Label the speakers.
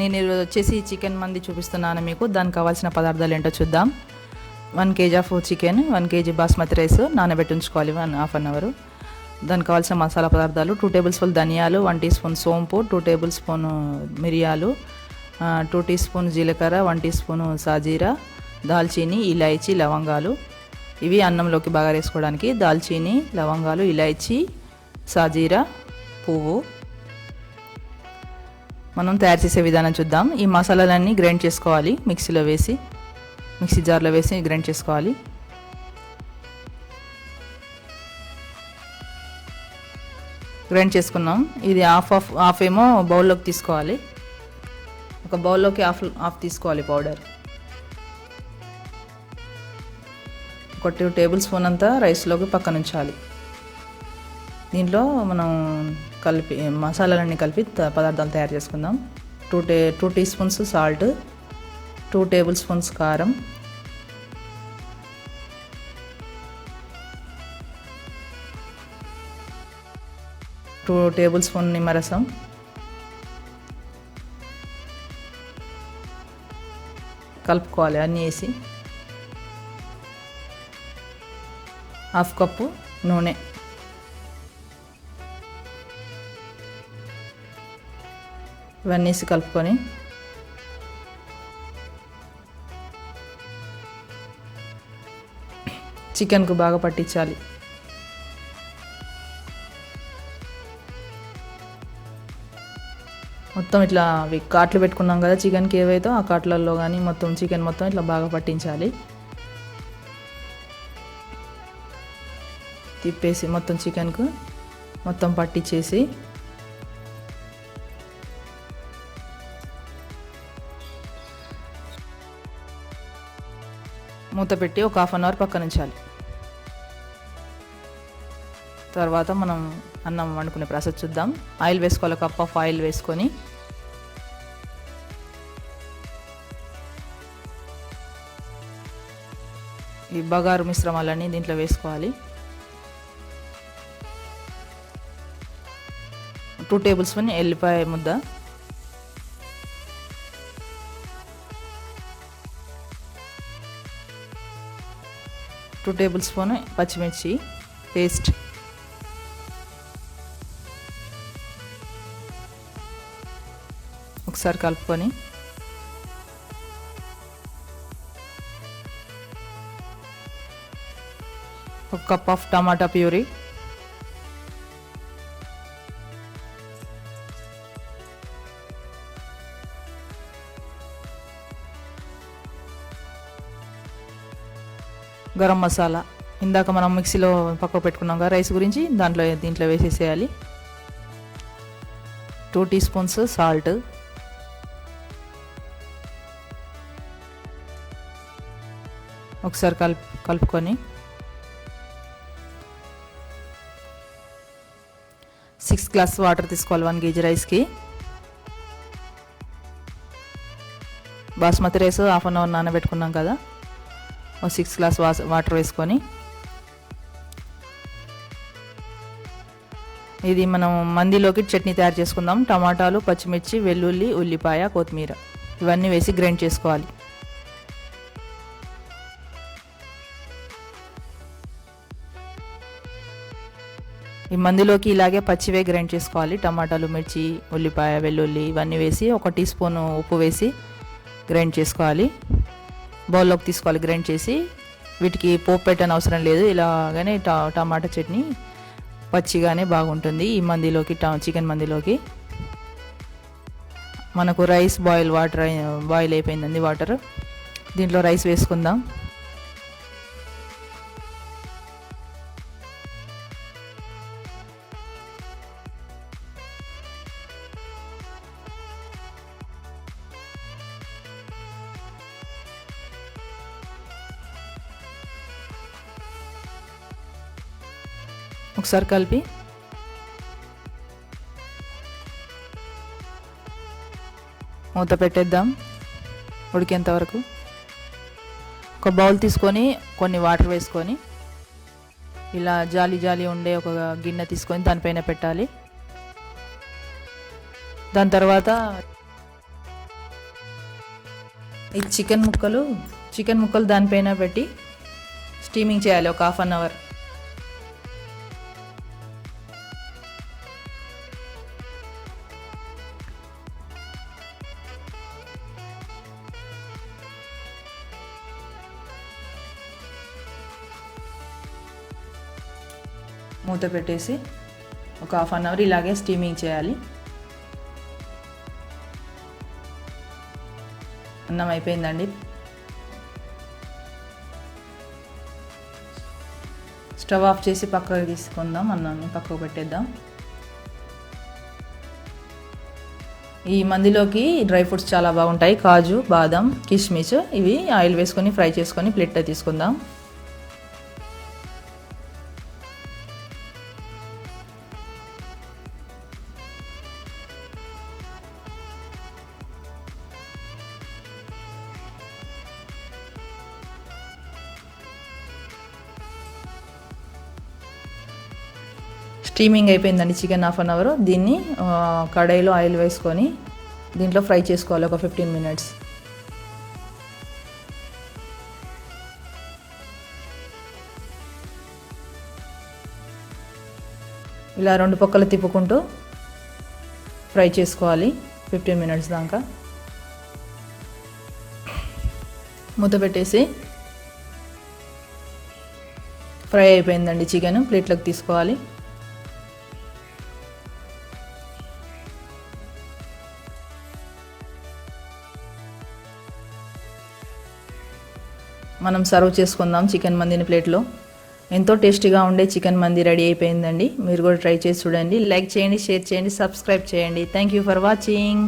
Speaker 1: నేను ఈరోజు వచ్చేసి చికెన్ మంది చూపిస్తున్నాను మీకు. దానికి కావాల్సిన పదార్థాలు ఏంటో చూద్దాం. 1 kg of chicken, 1 kg basmati rice నానబెట్టి ఉంచుకోవాలి హాఫ్ అన్ అవర్. దానికి కావాల్సిన మసాలా పదార్థాలు: 2 టేబుల్ స్పూన్ ధనియాలు, 1 టీ స్పూన్ సోంపు, 2 టేబుల్ స్పూన్ మిరియాలు, 2 టీ స్పూన్ జీలకర్ర, 1 టీ స్పూన్ సాజీరా, దాల్చీని, ఇలాయచీ, లవంగాలు. ఇవి అన్నంలోకి బాగా వేసుకోవడానికి. దాల్చీని, లవంగాలు, ఇలాయచీ, సాజీరా, పువ్వు. మనం తయారు చేసే విధానం చూద్దాం. ఈ మసాలాలన్నీ గ్రైండ్ చేసుకోవాలి. మిక్సీ జార్లో వేసి గ్రైండ్ చేసుకోవాలి. గ్రైండ్ చేసుకున్నాం. ఇది హాఫ్ ఏమో బౌల్లోకి తీసుకోవాలి. ఒక బౌల్లోకి హాఫ్ తీసుకోవాలి పౌడర్. ఒక 2 టేబుల్ స్పూన్ అంతా రైస్లోకి పక్కన ఉంచాలి. దీంట్లో మనం మసాలాలన్నీ కలిపి పదార్థాలు తయారు చేసుకుందాం. 2 teaspoons salt, 2 tablespoons కారం, 2 టేబుల్ స్పూన్ నిమ్మరసం, కలుపుకోవాలి అన్నీ వేసి. హాఫ్ కప్పు నూనె, ఇవన్నీ వేసి కలుపుకొని చికెన్కు బాగా పట్టించాలి. మొత్తం ఇట్లా కాట్లు పెట్టుకున్నాం కదా చికెన్కి, ఏవైతే ఆ కాట్లలో కానీ మొత్తం చికెన్ మొత్తం ఇట్లా బాగా పట్టించాలి. తిప్పేసి మొత్తం చికెన్కు మొత్తం పట్టించేసి మూత పెట్టి ఒక హాఫ్ అన్ అవర్ పక్కన ఉంచాలి. తర్వాత మనం అన్నం వండుకునే ప్రాసెస్ చూద్దాం. ఆయిల్ వేసుకోవాలి. కప్ ఆఫ్ ఆయిల్ వేసుకొని ఈ బగారు మిశ్రమాలన్నీ దీంట్లో వేసుకోవాలి. 2 టేబుల్ స్పూన్ ఎల్లిపాయ ముద్ద, 2 టేబుల్ స్పూన్ పచ్చిమిర్చి పేస్ట్, ఒకసారి కలుపుకొని ఒక cup of tomato puree, garam masala, ఇందాక మనం మిక్సీలో పక్కకు పెట్టుకున్నాం కదా రైస్ గురించి, దీంట్లో వేసేసేయాలి. 2 టీ స్పూన్స్ సాల్ట్, ఒకసారి కలుపుకొని 6 గ్లాస్ వాటర్ తీసుకోవాలి 1 kg రైస్కి. Basmati rice half an hour నానబెట్టుకున్నాం కదా, 6 గ్లాస్ వాటర్ వేసుకొని ఇది మనం మందిలోకి చట్నీ తయారు చేసుకుందాం. టమాటాలు, పచ్చిమిర్చి, వెల్లుల్లి, ఉల్లిపాయ, కొత్తిమీర ఇవన్నీ వేసి గ్రైండ్ చేసుకోవాలి. ఈ మందిలోకి ఇలాగే పచ్చివే గ్రైండ్ చేసుకోవాలి. టమాటాలు, మిర్చి, ఉల్లిపాయ, వెల్లుల్లి ఇవన్నీ వేసి 1 టీ స్పూన్ ఉప్పు వేసి గ్రైండ్ చేసుకోవాలి. బౌల్లోకి తీసుకోవాలి గ్రైండ్ చేసి. వీటికి పోపు పెట్టని అవసరం లేదు. ఇలాగనే టమాటా చట్నీ పచ్చిగానే బాగుంటుంది ఈ మందిలోకి, చికెన్ మందిలోకి. మనకు రైస్ బాయిల్ అయిపోయిందండి వాటర్. దీంట్లో రైస్ వేసుకుందాం. ఒకసారి కలిపి మూత పెట్టేద్దాం ఉడికేంత వరకు. ఒక బౌల్ తీసుకొని కొన్ని వాటర్ వేసుకొని ఇలా జాలి ఉండే ఒక గిన్నె తీసుకొని దానిపైన పెట్టాలి. దాని తర్వాత ఈ చికెన్ ముక్కలు దానిపైన పెట్టి స్టీమింగ్ చేయాలి ఒక హాఫ్ అన్ అవర్. మూత పెట్టేసి ఒక హాఫ్ అన్ అవర్ ఇలాగే స్టీమింగ్ చేయాలి. అన్నం అయిపోయిందండి. స్టవ్ ఆఫ్ చేసి పక్కకు తీసుకుందాం. అన్నాన్ని పక్కకు పెట్టేద్దాం. ఈ మందిలోకి డ్రై ఫ్రూట్స్ చాలా బాగుంటాయి. కాజు, బాదం, కిస్మిస్ ఇవి ఆయిల్ వేసుకొని ఫ్రై చేసుకొని ప్లేట్లో తీసుకుందాం. స్టీమింగ్ అయిపోయిందండి చికెన్ హాఫ్ అన్ అవర్. దీన్ని కడాయిలో ఆయిల్ వేసుకొని దీంట్లో ఫ్రై చేసుకోవాలి ఒక 15 minutes. ఇలా 2 పక్కలు తిప్పుకుంటూ ఫ్రై చేసుకోవాలి 15 minutes దాకా. మూత పెట్టేసి ఫ్రై అయిపోయిందండి చికెన్. ప్లేట్లోకి తీసుకోవాలి. మనం సర్వ్ చేసుకుందాం చికెన్ మందిని ప్లేట్లో. ఎంతో టేస్టీగా ఉండే చికెన్ మంది రెడీ అయిపోయిందండి. మీరు కూడా ట్రై చేసి చూడండి. లైక్ చేయండి, షేర్ చేయండి, సబ్స్క్రైబ్ చేయండి. Thank you for watching.